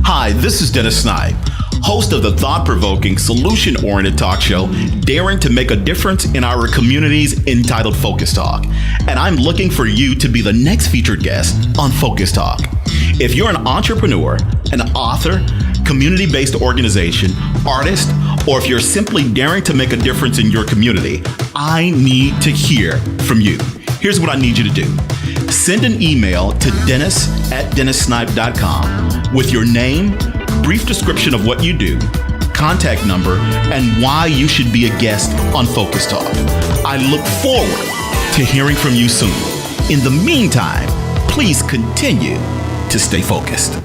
Hi, this is Dennis Snipe, host of the thought-provoking, solution-oriented talk show, daring to make a difference in our communities, entitled FocusTalk. And I'm looking for you to be the next featured guest on FocusTalk. If you're an entrepreneur, an author, community-based organization, artist, or if you're simply daring to make a difference in your community, I need to hear from you. Here's what I need you to do. Send an email to dennis@dennissnipe.com with your name, brief description of what you do, contact number, and why you should be a guest on Focus Talk. I look forward to hearing from you soon. In the meantime, please continue to stay focused.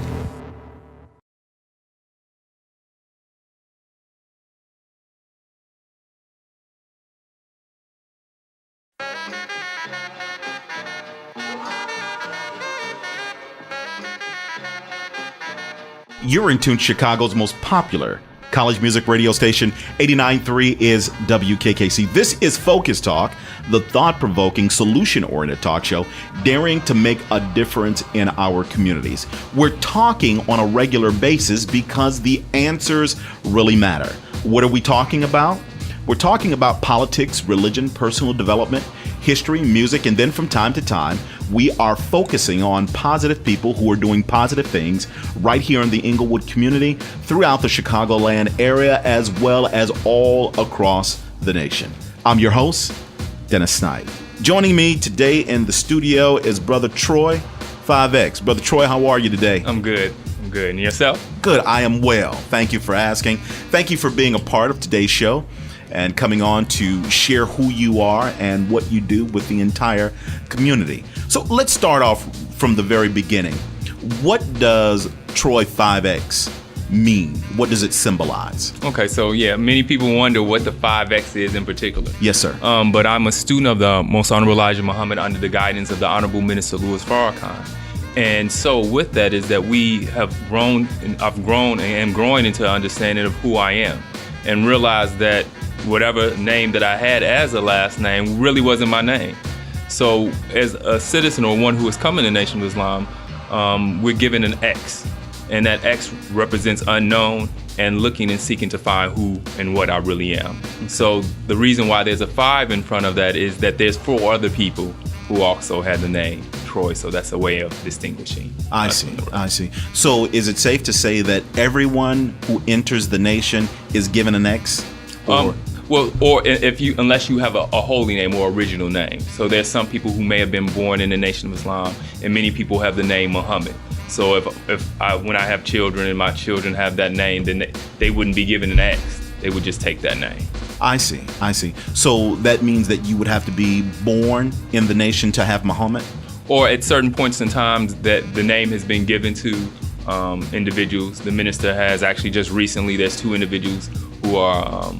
You're in tune to Chicago's most popular college music radio station. 89.3 is WKKC. This is Focus Talk, the thought-provoking, solution-oriented talk show daring to make a difference in our communities. We're talking on a regular basis because the answers really matter. What are we talking about? We're talking about politics, religion, personal development, history, music, and then from time to time, we are focusing on positive people who are doing positive things right here in the Inglewood community, throughout the Chicagoland area, as well as all across the nation. I'm your host, Dennis Snipe. Joining me today in the studio is Brother Troy 5X. Brother Troy, how are you today? I'm good. And yourself? Good. I am well. Thank you for asking. Thank you for being a part of today's show and coming on to share who you are and what you do with the entire community. So let's start off from the very beginning. What does Troy 5X mean? What does it symbolize? Okay, so many people wonder what the 5X is in particular. Yes, sir. But I'm a student of the Most Honorable Elijah Muhammad under the guidance of the Honorable Minister Louis Farrakhan. And so with that is that we have grown, and I've grown and am growing into understanding of who I am, and realize that whatever name that I had as a last name really wasn't my name. So as a citizen or one who is coming to the Nation of Islam, we're given an X, and that X represents unknown and looking and seeking to find who and what I really am. So the reason why there's a 5 in front of that is that there's 4 other people who also had the name Troy, so that's a way of distinguishing. I see. So is it safe to say that everyone who enters the nation is given an X? Unless you have a holy name or original name. So there's some people who may have been born in the Nation of Islam, and many people have the name Muhammad. So when I have children and my children have that name, then they wouldn't be given an X. They would just take that name. I see. So that means that you would have to be born in the nation to have Muhammad? Or at certain points in time that the name has been given to individuals. The minister has actually just recently, there's 2 individuals who are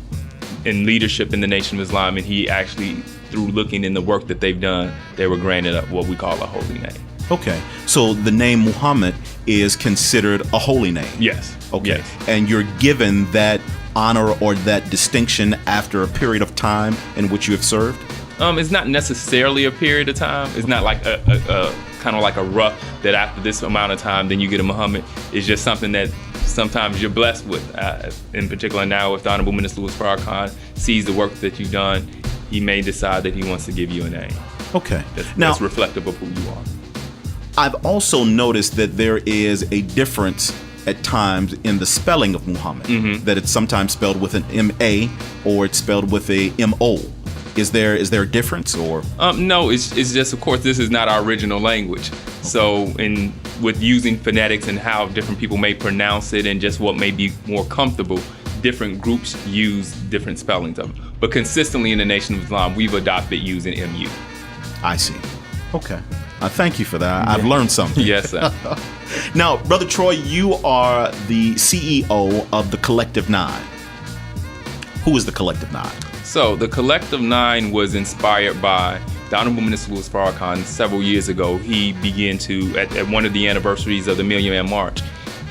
in leadership in the Nation of Islam, and he actually, through looking in the work that they've done, they were granted what we call a holy name. Okay, so the name Muhammad is considered a holy name? Yes. Okay, yes. And you're given that honor or that distinction after a period of time in which you have served? It's not necessarily a period of time. It's not like a kind of like a rough that after this amount of time, then you get a Muhammad. It's just something that sometimes you're blessed with. In particular now, if the Honorable Minister Louis Farrakhan sees the work that you've done, he may decide that he wants to give you a name. Okay. That's reflective of who you are. I've also noticed that there is a difference at times in the spelling of Muhammad, that it's sometimes spelled with an M-A or it's spelled with a M-O. Is there a difference or? No, it's just, of course, this is not our original language. So with using phonetics and how different people may pronounce it and just what may be more comfortable, different groups use different spellings of it. But consistently in the Nation of Islam, we've adopted using MU. I see. Okay. Thank you for that. I've learned something. Yes, sir. Now, Brother Troy, you are the CEO of the Collective 9. Who is the Collective 9? So the Collective 9 was inspired by the Honorable Minister Louis Farrakhan several years ago. He began to, at one of the anniversaries of the Million Man March,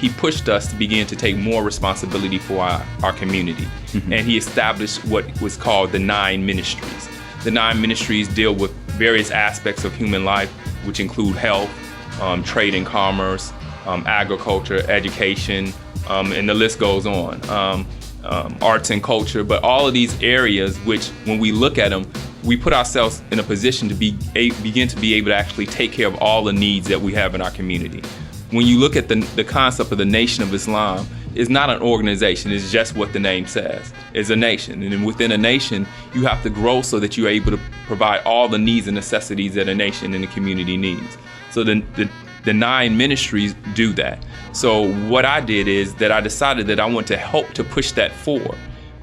he pushed us to begin to take more responsibility for our community. And he established what was called the 9 Ministries. The 9 Ministries deal with various aspects of human life, which include health, trade and commerce, agriculture, education, and the list goes on. Arts and culture, but all of these areas, which when we look at them, we put ourselves in a position to begin to be able to actually take care of all the needs that we have in our community. When you look at the concept of the Nation of Islam, it's not an organization, it's just what the name says. It's a nation, and within a nation, you have to grow so that you're able to provide all the needs and necessities that a nation and a community needs. So the 9 ministries do that. So what I did is that I decided that I want to help to push that forward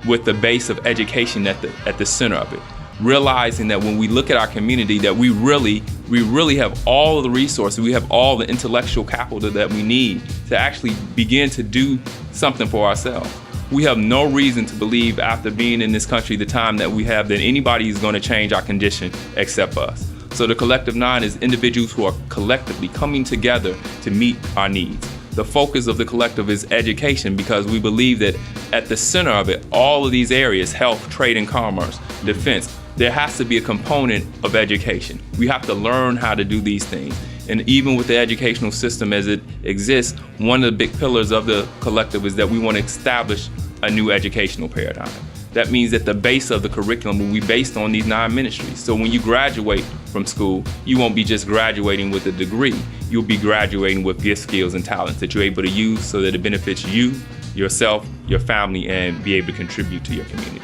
with the base of education at the center of it. Realizing that when we look at our community, that we really have all of the resources, we have all the intellectual capital that we need to actually begin to do something for ourselves. We have no reason to believe, after being in this country the time that we have, that anybody is going to change our condition except us. So the Collective 9 is individuals who are collectively coming together to meet our needs. The focus of the collective is education, because we believe that at the center of it, all of these areas, health, trade and commerce, defense, there has to be a component of education. We have to learn how to do these things. And even with the educational system as it exists, one of the big pillars of the collective is that we want to establish a new educational paradigm. That means that the base of the curriculum will be based on these 9 ministries. So when you graduate from school, you won't be just graduating with a degree. You'll be graduating with gifts, skills, and talents that you're able to use so that it benefits you, yourself, your family, and be able to contribute to your community.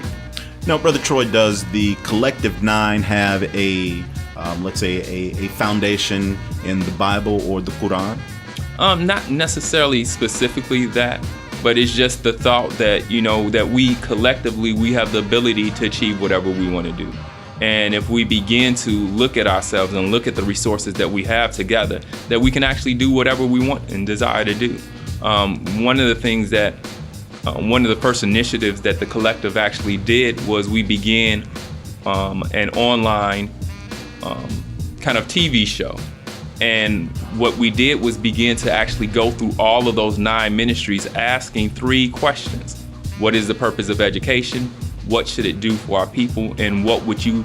Now, Brother Troy, does the Collective 9 have let's say a foundation in the Bible or the Quran? Not necessarily specifically that, but it's just the thought that, that we collectively, we have the ability to achieve whatever we want to do. And if we begin to look at ourselves and look at the resources that we have together, that we can actually do whatever we want and desire to do. One of the first initiatives that the collective actually did was we began an online kind of TV show. And what we did was begin to actually go through all of those 9 ministries, asking 3 questions. What is the purpose of education? What should it do for our people? And what would you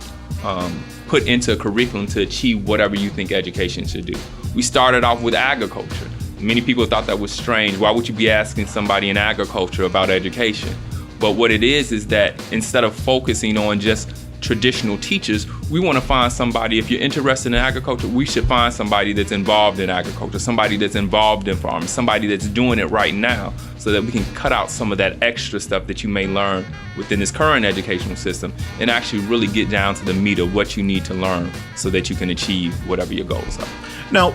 put into a curriculum to achieve whatever you think education should do? We started off with agriculture. Many people thought that was strange. Why would you be asking somebody in agriculture about education? But what it is that instead of focusing on just traditional teachers, we want to find somebody, if you're interested in agriculture, we should find somebody that's involved in agriculture, somebody that's involved in farming, somebody that's doing it right now, so that we can cut out some of that extra stuff that you may learn within this current educational system and actually really get down to the meat of what you need to learn so that you can achieve whatever your goals are. Now,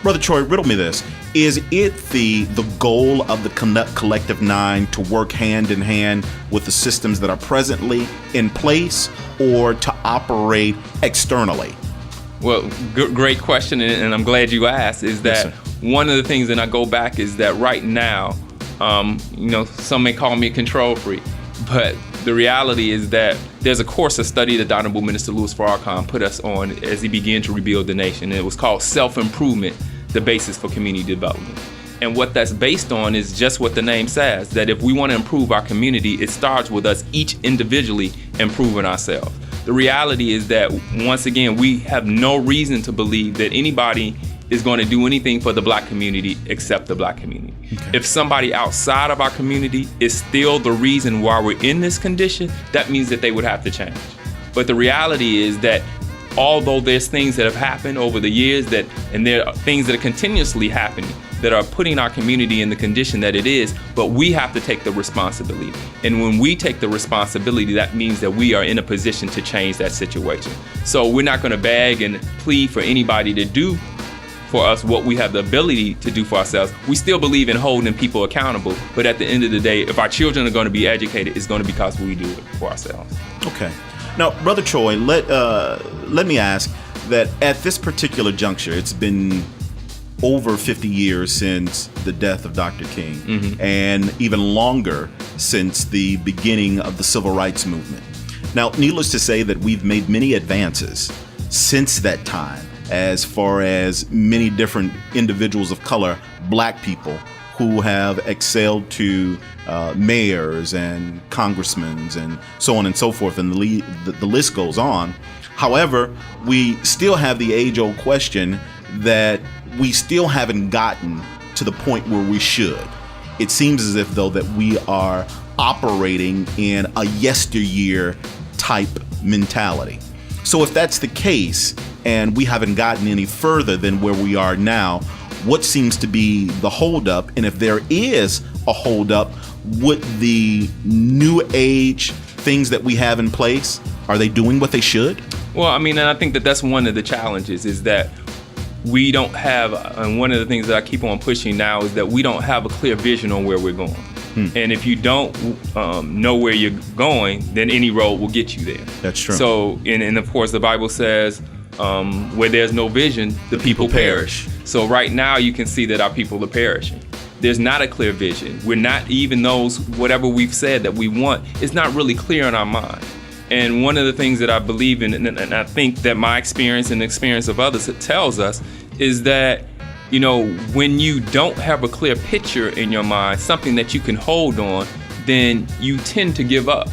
Brother Troy, riddle me this. Is it the goal of the Collective 9 to work hand in hand with the systems that are presently in place, or to operate externally? Well, great question, and I'm glad you asked, is that one of the things, and I go back, is that right now, some may call me a control freak, but the reality is that there's a course of study that Honorable Minister Louis Farrakhan put us on as he began to rebuild the nation, and it was called Self-Improvement, the Basis for Community Development. And what that's based on is just what the name says, that if we want to improve our community, it starts with us each individually improving ourselves. The reality is that, once again, we have no reason to believe that anybody is going to do anything for the Black community except the Black community. Okay. If somebody outside of our community is still the reason why we're in this condition, that means that they would have to change. But the reality is that although there's things that have happened over the years and there are things that are continuously happening that are putting our community in the condition that it is, but we have to take the responsibility. And when we take the responsibility, that means that we are in a position to change that situation. So we're not going to beg and plead for anybody to do for us what we have the ability to do for ourselves. We still believe in holding people accountable, but at the end of the day, if our children are going to be educated, it's going to be because we do it for ourselves. Okay. Now, Brother Troy, let me ask that at this particular juncture, it's been over 50 years since the death of Dr. King, and even longer since the beginning of the Civil Rights Movement. Now, needless to say that we've made many advances since that time, as far as many different individuals of color, Black people, who have excelled to mayors and congressmen and so on and so forth, and the list goes on. However, we still have the age-old question that we still haven't gotten to to the point where we should. It seems as if, though, that we are operating in a yesteryear type mentality. So if that's the case, and we haven't gotten any further than where we are now, what seems to be the holdup? And if there is a holdup, would the new age things that we have in place, are they doing what they should? Well, I mean, and I think that that's one of the challenges, is that we don't have, and one of the things that I keep on pushing now is that we don't have a clear vision on where we're going. And if you don't know where you're going, then any road will get you there. That's true. So, and of course, the Bible says, where there's no vision, the people perish. So right now you can see that our people are perishing. There's not a clear vision. We're not, even those, whatever we've said that we want, it's not really clear in our mind. And one of the things that I believe in, and I think that my experience and the experience of others tells us, is that, you know, when you don't have a clear picture in your mind, something that you can hold on, then you tend to give up.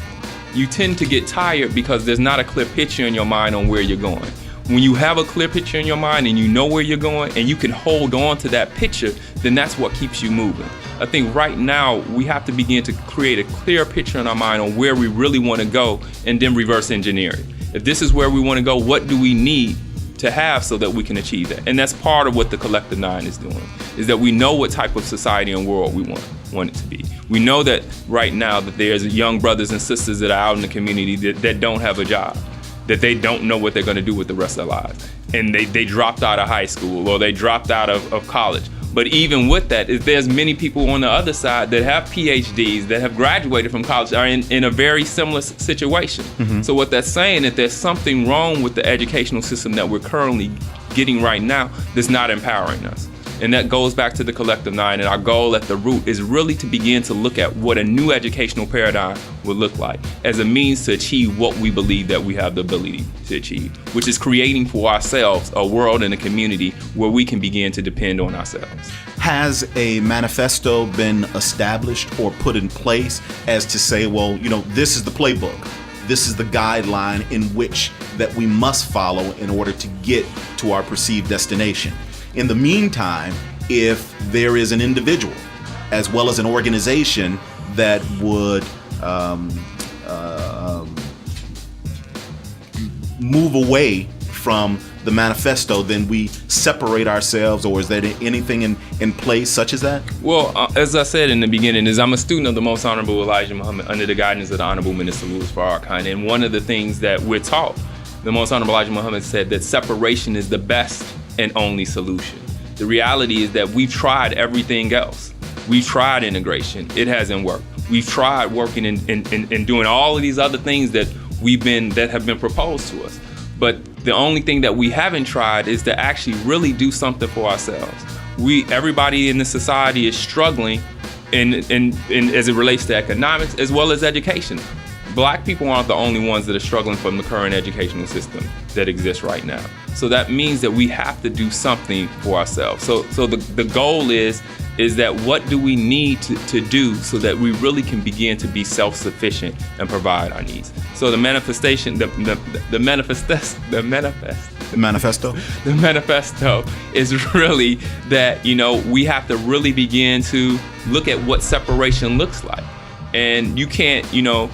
You tend to get tired because there's not a clear picture in your mind on where you're going. When you have a clear picture in your mind and you know where you're going and you can hold on to that picture, then that's what keeps you moving. I think right now we have to begin to create a clear picture in our mind on where we really want to go, and then reverse engineer it. If this is where we want to go, what do we need to have so that we can achieve that? And that's part of what the Collective 9 is doing, is that we know what type of society and world we want it to be. We know that right now that there's young brothers and sisters that are out in the community that don't have a job, that they don't know what they're going to do with the rest of their lives. And they dropped out of high school, or they dropped out of college. But even with that, there's many people on the other side that have PhDs, that have graduated from college, are in a very similar situation. So what that's saying is there's something wrong with the educational system that we're currently getting right now that's not empowering us. And that goes back to the Collective 9, and our goal at the root is really to begin to look at what a new educational paradigm would look like as a means to achieve what we believe that we have the ability to achieve, which is creating for ourselves a world and a community where we can begin to depend on ourselves. Has a manifesto been established or put in place as to say, well, you know, this is the playbook, this is the guideline in which that we must follow in order to get to our perceived destination? In the meantime, if there is an individual as well as an organization that would move away from the manifesto, then we separate ourselves, or is there anything in place such as that? Well, as I said in the beginning, is I'm a student of the Most Honorable Elijah Muhammad under the guidance of the Honorable Minister Louis Farrakhan. And one of the things that we're taught, the Most Honorable Elijah Muhammad said that separation is the best and only solution. The reality is that we've tried everything else. We've tried integration. It hasn't worked. We've tried working and doing all of these other things that have been proposed to us. But the only thing that we haven't tried is to actually really do something for ourselves. Everybody in the society is struggling in as it relates to economics as well as education. Black people aren't the only ones that are struggling from the current educational system that exists right now. So that means that we have to do something for ourselves. So the goal is that what do we need to do so that we really can begin to be self-sufficient and provide our needs. So the manifesto is really that, you know, we have to really begin to look at what separation looks like. And you can't, you know,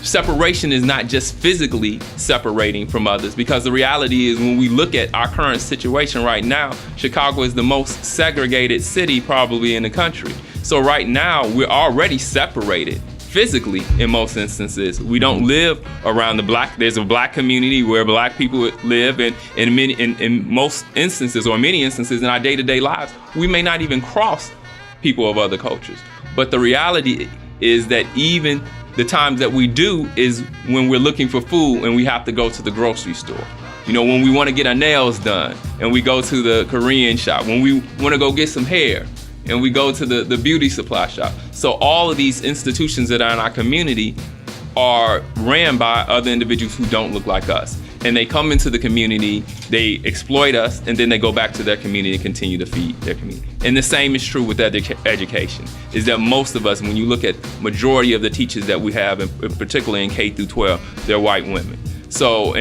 separation is not just physically separating from others, because the reality is when we look at our current situation right now, Chicago is the most segregated city probably in the country. So right now we're already separated physically in most instances. We don't live around there's a black community where black people live, and in most instances, or many instances in our day-to-day lives, we may not even cross people of other cultures. But the reality is that even the times that we do is when we're looking for food and we have to go to the grocery store. You know, when we want to get our nails done and we go to the Korean shop, when we want to go get some hair and we go to the beauty supply shop. So all of these institutions that are in our community are ran by other individuals who don't look like us. And they come into the community, they exploit us, and then they go back to their community and continue to feed their community. And the same is true with education, is that most of us, when you look at majority of the teachers that we have, and particularly in K through 12, they're white women. So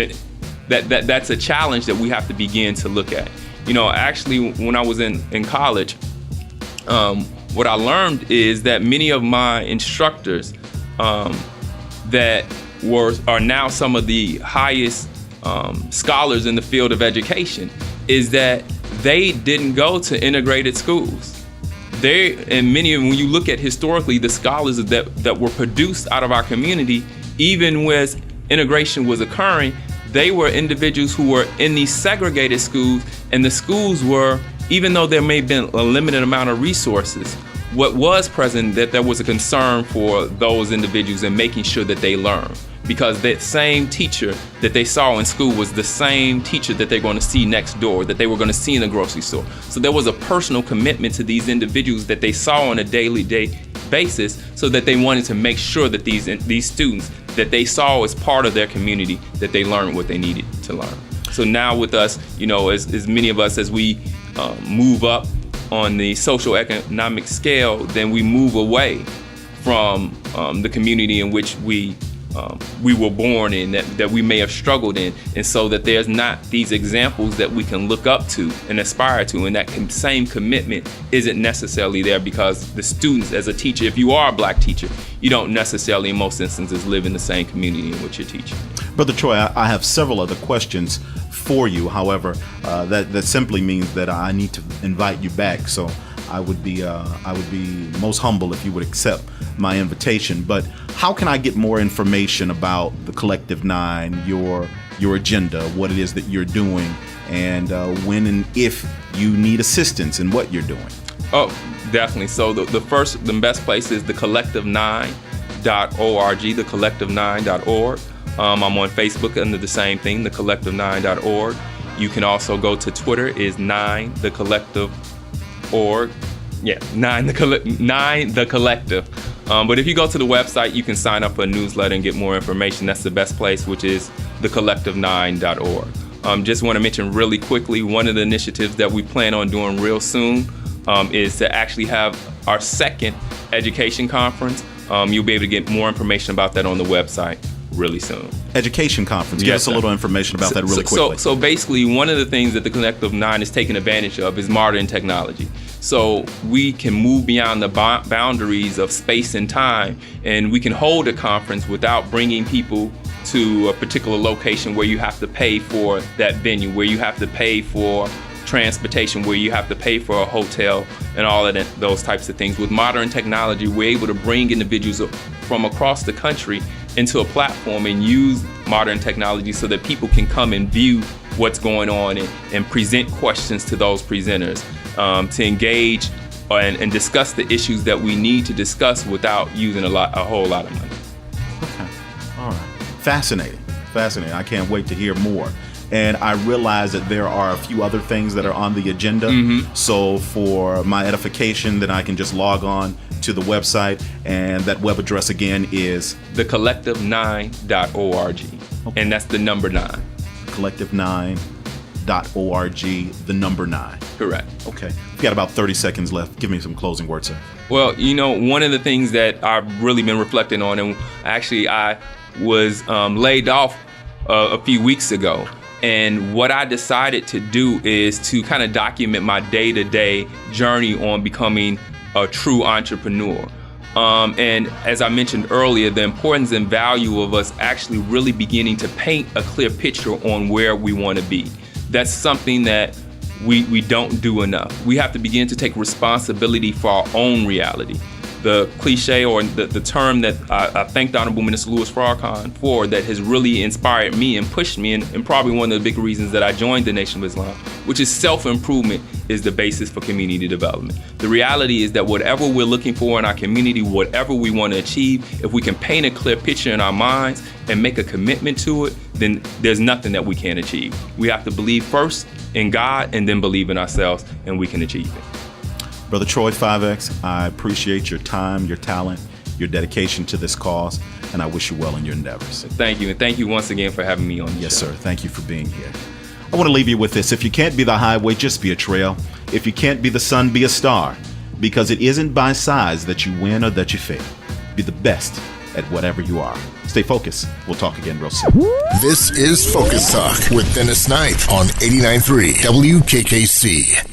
that's a challenge that we have to begin to look at. You know, actually, when I was in college, what I learned is that many of my instructors that are now some of the highest scholars in the field of education is that they didn't go to integrated schools. When you look at historically the scholars that were produced out of our community, even when integration was occurring, they were individuals who were in these segregated schools, and the schools were, even though there may have been a limited amount of resources, what was present, that there was a concern for those individuals and making sure that they learn. Because that same teacher that they saw in school was the same teacher that they're going to see next door, that they were going to see in the grocery store. So there was a personal commitment to these individuals that they saw on a daily basis, so that they wanted to make sure that these students that they saw as part of their community, that they learned what they needed to learn. So now with us, as many of us, as we move up on the social economic scale, then we move away from the community in which we were born in, that we may have struggled in, and so that there's not these examples that we can look up to and aspire to, and that same commitment isn't necessarily there, because the students, as a teacher, if you are a black teacher, you don't necessarily in most instances live in the same community in which you're teaching. Brother Troy, I have several other questions for you. However, that simply means that I need to invite you back. So I would be most humble if you would accept my invitation. But how can I get more information about the Collective 9, your agenda, what it is that you're doing, and when and if you need assistance in what you're doing? Oh, definitely. So the best place is thecollective9.org, thecollective9.org. I'm on Facebook under the same thing, thecollective9.org. You can also go to Twitter, is 9thecollective.org. Yeah, 9thecollective. But if you go to the website, you can sign up for a newsletter and get more information. That's the best place, which is thecollective9.org. Just want to mention really quickly, one of the initiatives that we plan on doing real soon is to actually have our second education conference. You'll be able to get more information about that on the website really soon. Education conference. Give us a little information about that really quickly. So basically, one of the things that the Collective 9 is taking advantage of is modern technology. So we can move beyond the boundaries of space and time, and we can hold a conference without bringing people to a particular location where you have to pay for that venue, where you have to pay for transportation, where you have to pay for a hotel and all of those types of things. With modern technology, we're able to bring individuals from across the country into a platform and use modern technology so that people can come and view what's going on and present questions to those presenters, to engage and discuss the issues that we need to discuss without using a whole lot of money. Okay. All right. Fascinating. I can't wait to hear more. And I realize that there are a few other things that are on the agenda. Mm-hmm. So for my edification, then I can just log on to the website, and that web address again is thecollective9.org. Okay. And that's the number 9. Collective9.org, the number 9. Correct. Okay. We've got about 30 seconds left. Give me some closing words, sir. Well, one of the things that I've really been reflecting on, and actually I was laid off a few weeks ago. And what I decided to do is to kind of document my day-to-day journey on becoming a true entrepreneur. And as I mentioned earlier, the importance and value of us actually really beginning to paint a clear picture on where we want to be. That's something that we don't do enough. We have to begin to take responsibility for our own reality. The cliche or the term that I thank the Honorable Minister Louis Farrakhan for, that has really inspired me and pushed me, and probably one of the big reasons that I joined the Nation of Islam, which is self-improvement is the basis for community development. The reality is that whatever we're looking for in our community, whatever we want to achieve, if we can paint a clear picture in our minds and make a commitment to it, then there's nothing that we can't achieve. We have to believe first in God and then believe in ourselves, and we can achieve it. Brother Troy 5X, I appreciate your time, your talent, your dedication to this cause, and I wish you well in your endeavors. Thank you, and thank you once again for having me on the show. Yes, sir. Thank you for being here. I want to leave you with this. If you can't be the highway, just be a trail. If you can't be the sun, be a star. Because it isn't by size that you win or that you fail. Be the best at whatever you are. Stay focused. We'll talk again real soon. This is Focus Talk with Dennis Snipe on 89.3 WKKC.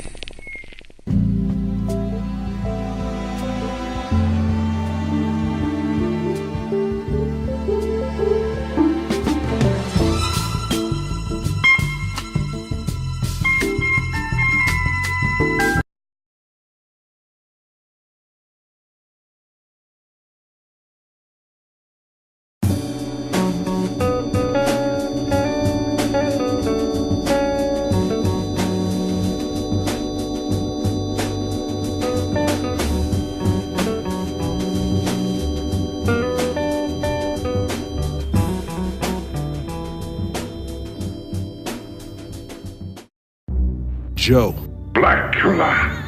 Joe. Blackula.